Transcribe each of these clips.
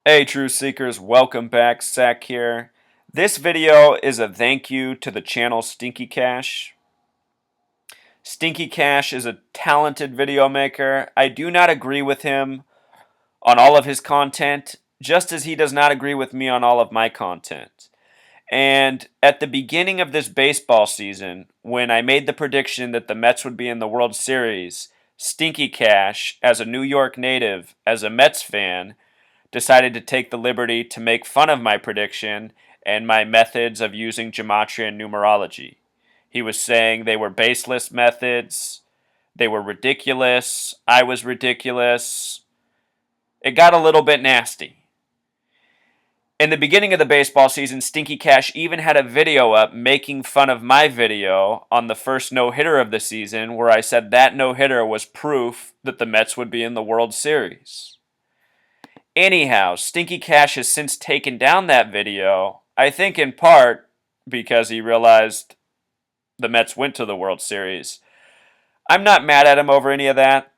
Hey, Truth Seekers, welcome back. Zach here. This video is a thank you to the channel Stinky Cash. Stinky Cash is a talented video maker. I do not agree with him on all of his content, just as he does not agree with me on all of my content. And at the beginning of this baseball season, when I made the prediction that the Mets would be in the World Series, Stinky Cash, as a New York native, as a Mets fan, decided to take the liberty to make fun of my prediction and my methods of using gematria and numerology. He was saying they were baseless methods, they were ridiculous, I was ridiculous. It got a little bit nasty. In the beginning of the baseball season, Stinky Cash even had a video up making fun of my video on the first no-hitter of the season where I said that no-hitter was proof that the Mets would be in the World Series. Anyhow, Stinky Cash has since taken down that video, I think in part because he realized the Mets went to the World Series. I'm not mad at him over any of that.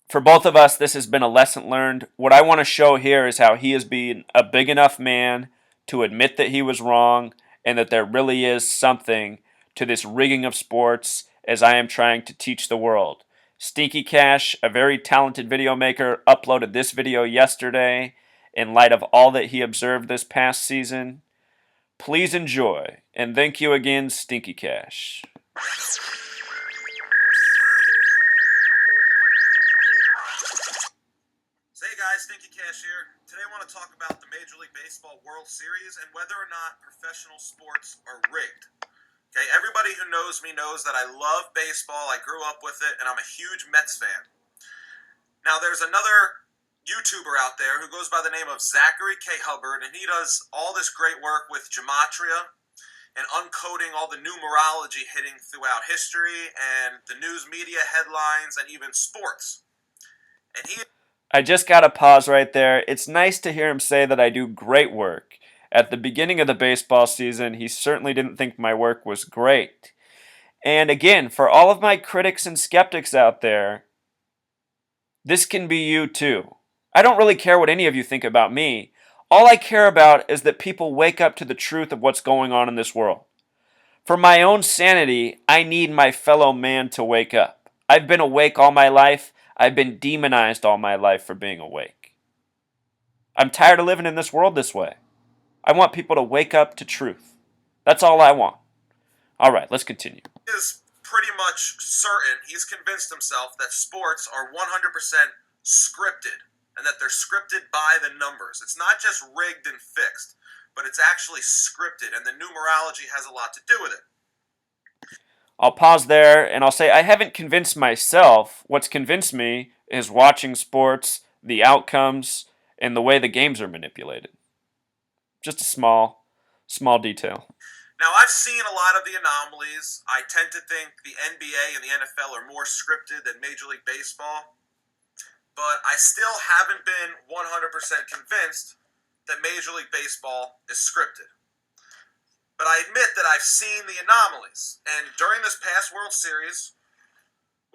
For both of us, this has been a lesson learned. What I want to show here is how he has been a big enough man to admit that he was wrong and that there really is something to this rigging of sports as I am trying to teach the world. Stinky Cash, a very talented video maker, uploaded this video yesterday in light of all that he observed this past season. Please enjoy, and thank you again, Stinky Cash. Hey guys, StinkyCash here. Today I want to talk about the Major League Baseball World Series and whether or not professional sports are rigged. Okay, everybody who knows me knows that I love baseball, I grew up with it, and I'm a huge Mets fan. Now there's another YouTuber out there who goes by the name of Zachary K. Hubbard, and he does all this great work with gematria and uncoding all the numerology hitting throughout history and the news media headlines and even sports. And he I just got to pause right there. It's nice to hear him say that I do great work. At the beginning of the baseball season, he certainly didn't think my work was great. And again, for all of my critics and skeptics out there, this can be you too. I don't really care what any of you think about me. All I care about is that people wake up to the truth of what's going on in this world. For my own sanity, I need my fellow man to wake up. I've been awake all my life. I've been demonized all my life for being awake. I'm tired of living in this world this way. I want people to wake up to truth. That's all I want. All right, let's continue. is pretty much certain, he's convinced himself that sports are 100% scripted and that they're scripted by the numbers. It's not just rigged and fixed, but it's actually scripted, and the numerology has a lot to do with it. I'll pause there and I'll say I haven't convinced myself. What's convinced me is watching sports, the outcomes, and the way the games are manipulated. Just a small detail. Now, I've seen a lot of the anomalies. I tend to think the NBA and the NFL are more scripted than Major League Baseball, but I still haven't been 100% convinced that Major League Baseball is scripted. But I admit that I've seen the anomalies. And during this past World Series,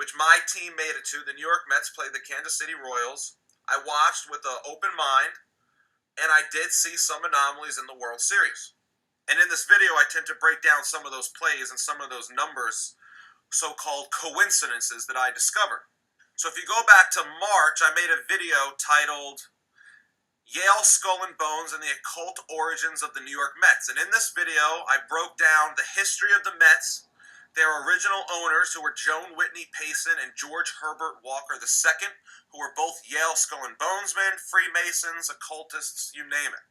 which my team made it to, the New York Mets played the Kansas City Royals, I watched with an open mind, and I did see some anomalies in the World Series. And in this video, I tend to break down some of those plays and some of those numbers, so-called coincidences that I discovered. So if you go back to March, I made a video titled Yale Skull and Bones and the Occult Origins of the New York Mets. And in this video, I broke down the history of the Mets, their original owners, who were Joan Whitney Payson and George Herbert Walker II, who were both Yale Skull and Bonesmen, Freemasons, occultists, you name it.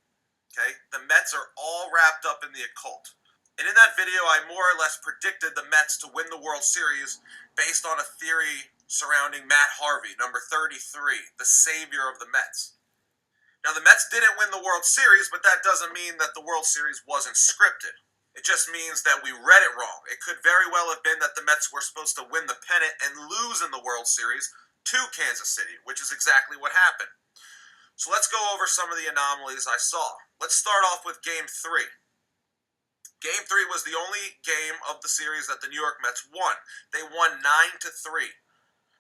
Okay? The Mets are all wrapped up in the occult. And in that video, I more or less predicted the Mets to win the World Series based on a theory surrounding Matt Harvey, number 33, the savior of the Mets. Now, the Mets didn't win the World Series, but that doesn't mean that the World Series wasn't scripted. It just means that we read it wrong. It could very well have been that the Mets were supposed to win the pennant and lose in the World Series to Kansas City, which is exactly what happened. So let's go over some of the anomalies I saw. Let's start off with Game 3. Game 3 was the only game of the series that the New York Mets won. They won 9-3.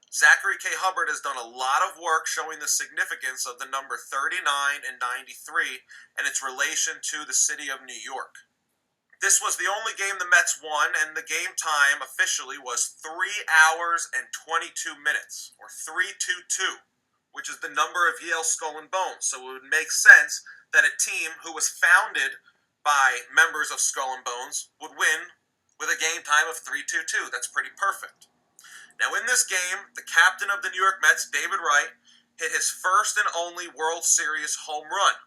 Zachary K. Hubbard has done a lot of work showing the significance of the number 39 and 93 and its relation to the city of New York. This was the only game the Mets won, and the game time officially was 3 hours and 22 minutes, or 3-2-2, which is the number of Yale Skull and Bones. So it would make sense that a team who was founded by members of Skull and Bones would win with a game time of 3-2-2. That's pretty perfect. Now in this game, the captain of the New York Mets, David Wright, hit his first and only World Series home run.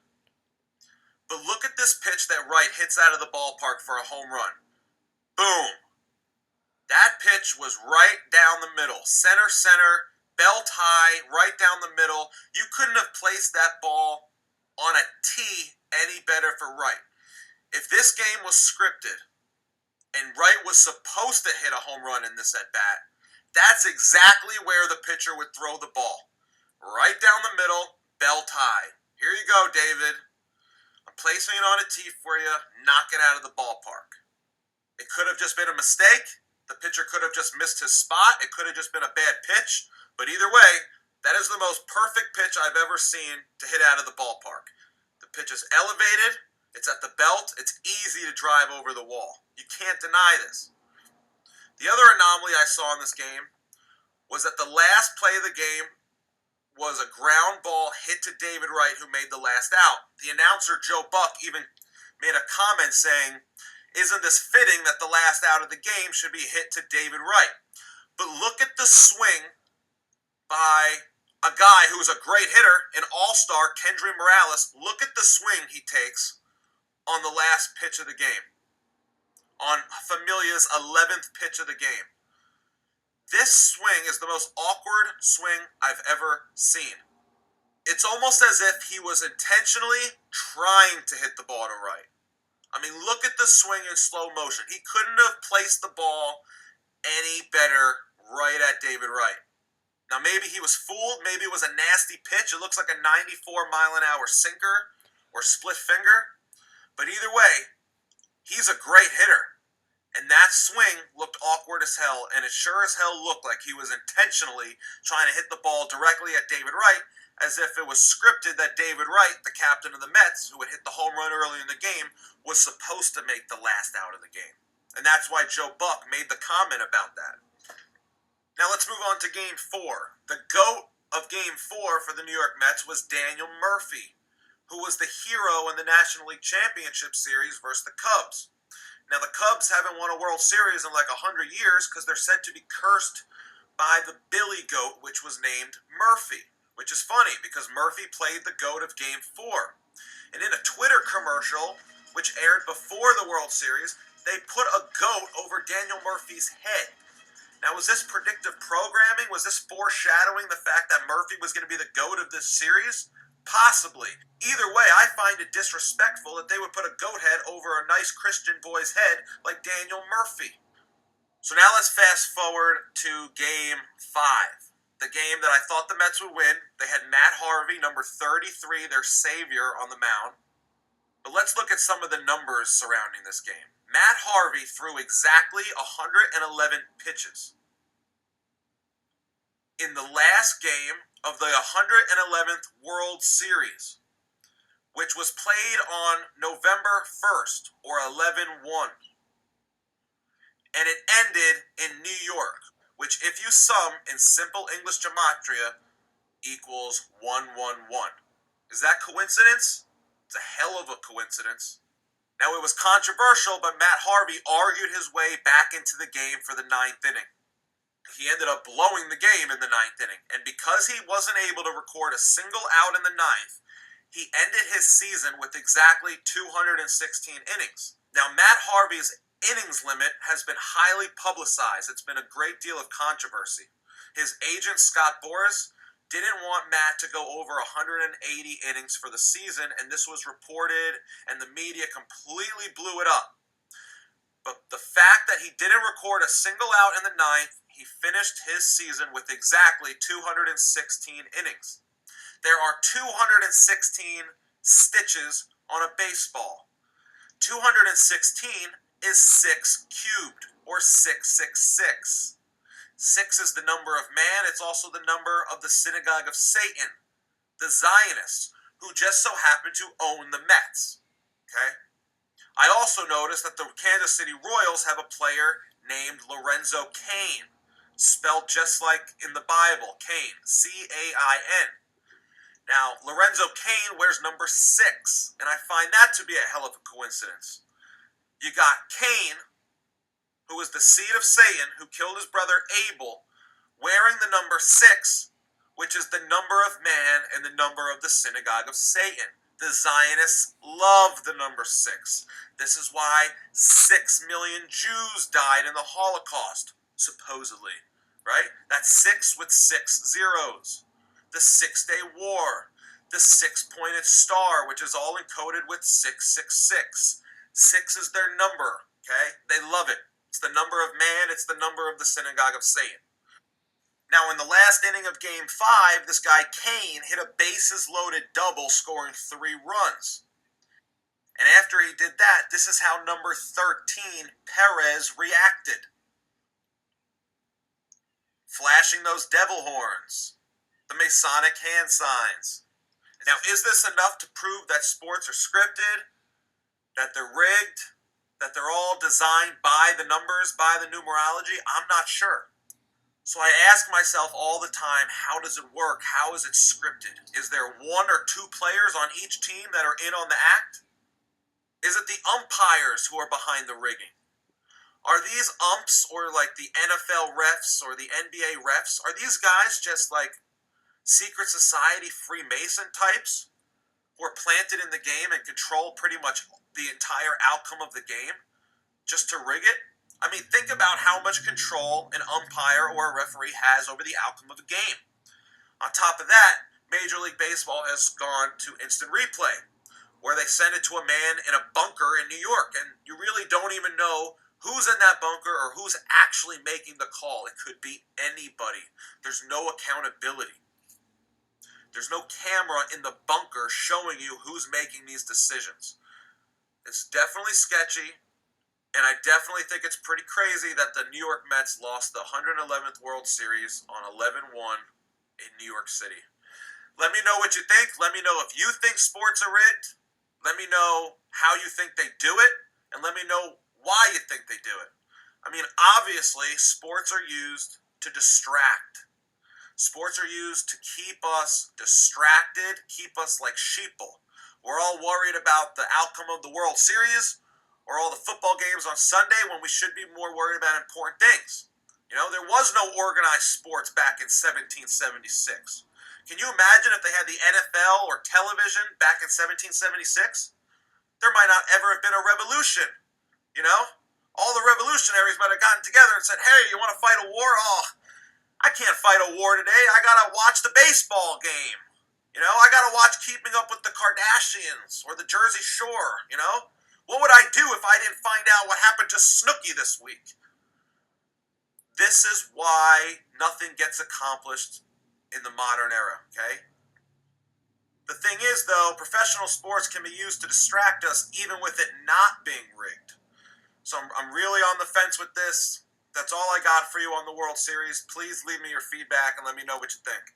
But look at this pitch that Wright hits out of the ballpark for a home run. Boom! That pitch was right down the middle. Center, belt high, right down the middle. You couldn't have placed that ball on a tee any better for Wright. If this game was scripted and Wright was supposed to hit a home run in this at-bat, that's exactly where the pitcher would throw the ball. Right down the middle, belt high. Here you go, David. I'm placing it on a tee for you. Knock it out of the ballpark. It could have just been a mistake. The pitcher could have just missed his spot. It could have just been a bad pitch. But either way, that is the most perfect pitch I've ever seen to hit out of the ballpark. The pitch is elevated. It's at the belt. It's easy to drive over the wall. You can't deny this. The other anomaly I saw in this game was that the last play of the game was a ground ball hit to David Wright, who made the last out. The announcer, Joe Buck, even made a comment saying, "Isn't this fitting that the last out of the game should be hit to David Wright?" But look at the swing by a guy who is a great hitter, an all-star, Kendry Morales. Look at the swing he takes on the last pitch of the game, on Familia's 11th pitch of the game. This swing is the most awkward swing I've ever seen. It's almost as if he was intentionally trying to hit the ball to Wright. I mean, look at the swing in slow motion. He couldn't have placed the ball any better right at David Wright. Now, maybe he was fooled. Maybe it was a nasty pitch. It looks like a 94-mile-an-hour sinker or split finger. But either way, he's a great hitter. And that swing looked awkward as hell, and it sure as hell looked like he was intentionally trying to hit the ball directly at David Wright, as if it was scripted that David Wright, the captain of the Mets, who had hit the home run early in the game, was supposed to make the last out of the game. And that's why Joe Buck made the comment about that. Now let's move on to Game 4. The GOAT of Game 4 for the New York Mets was Daniel Murphy, who was the hero in the National League Championship Series versus the Cubs. Now, the Cubs haven't won a World Series in like 100 years because they're said to be cursed by the Billy Goat, which was named Murphy, which is funny because Murphy played the GOAT of Game 4. And in a Twitter commercial, which aired before the World Series, they put a goat over Daniel Murphy's head. Now, was this predictive programming? Was this foreshadowing the fact that Murphy was going to be the GOAT of this series? Possibly. Either way, I find it disrespectful that they would put a goat head over a nice Christian boy's head like Daniel Murphy. So now let's fast forward to Game 5. The game that I thought the Mets would win. They had Matt Harvey, number 33, their savior, on the mound. But let's look at some of the numbers surrounding this game. Matt Harvey threw exactly 111 pitches. In the last game of the 111th World Series, which was played on November 1st, or 11-1. And it ended in New York, which if you sum in simple English gematria, equals 111. Is that coincidence? It's a hell of a coincidence. Now, it was controversial, but Matt Harvey argued his way back into the game for the 9th inning. He ended up blowing the game in the 9th inning. And because he wasn't able to record a single out in the 9th, he ended his season with exactly 216 innings. Now, Matt Harvey's innings limit has been highly publicized. It's been a great deal of controversy. His agent, Scott Boras, didn't want Matt to go over 180 innings for the season, and this was reported, and the media completely blew it up. But the fact that he didn't record a single out in the 9th, he finished his season with exactly 216 innings. There are 216 stitches on a baseball. 216 is 6 cubed, or 666. 6 is the number of man. It's also the number of the synagogue of Satan, the Zionists, who just so happen to own the Mets. Okay? I also noticed that the Kansas City Royals have a player named Lorenzo Cain, spelled just like in the Bible, Cain, C-A-I-N. Now, Lorenzo Cain wears number 6, and I find that to be a hell of a coincidence. You got Cain, who was the seed of Satan, who killed his brother Abel, wearing the number 6, which is the number of man and the number of the synagogue of Satan. The Zionists love the number 6. This is why 6 million Jews died in the Holocaust, supposedly. Right? That's 6 with 6 zeros. The 6-Day War. The 6-pointed star, which is all encoded with 666. 6 is their number. Okay? They love it. It's the number of man. It's the number of the synagogue of Satan. Now, in the last inning of Game 5, this guy Cain hit a bases-loaded double, scoring 3 runs. And after he did that, this is how number 13, Perez, reacted. Flashing those devil horns. The Masonic hand signs. Now, is this enough to prove that sports are scripted? That they're rigged? That they're all designed by the numbers, by the numerology? I'm not sure. So I ask myself all the time, how does it work? How is it scripted? Is there 1 or 2 players on each team that are in on the act? Is it the umpires who are behind the rigging? Are these umps or like the NFL refs or the NBA refs, are these guys just like secret society Freemason types who are planted in the game and control pretty much the entire outcome of the game just to rig it? I mean, think about how much control an umpire or a referee has over the outcome of a game. On top of that, Major League Baseball has gone to instant replay, where they send it to a man in a bunker in New York, and you really don't even know who's in that bunker or who's actually making the call. It could be anybody. There's no accountability. There's no camera in the bunker showing you who's making these decisions. It's definitely sketchy. And I definitely think it's pretty crazy that the New York Mets lost the 111th World Series on 11-1 in New York City. Let me know what you think. Let me know if you think sports are rigged. Let me know how you think they do it. And let me know why you think they do it. I mean, obviously, sports are used to distract. Sports are used to keep us distracted, keep us like sheeple. We're all worried about the outcome of the World Series or all the football games on Sunday when we should be more worried about important things. You know, there was no organized sports back in 1776. Can you imagine if they had the NFL or television back in 1776? There might not ever have been a revolution, you know? All the revolutionaries might have gotten together and said, hey, you want to fight a war? Oh, I can't fight a war today. I got to watch the baseball game. You know, I got to watch Keeping Up with the Kardashians or the Jersey Shore, you know? What would I do if I didn't find out what happened to Snooki this week? This is why nothing gets accomplished in the modern era, okay? The thing is, though, professional sports can be used to distract us even with it not being rigged. So I'm really on the fence with this. That's all I got for you on the World Series. Please leave me your feedback and let me know what you think.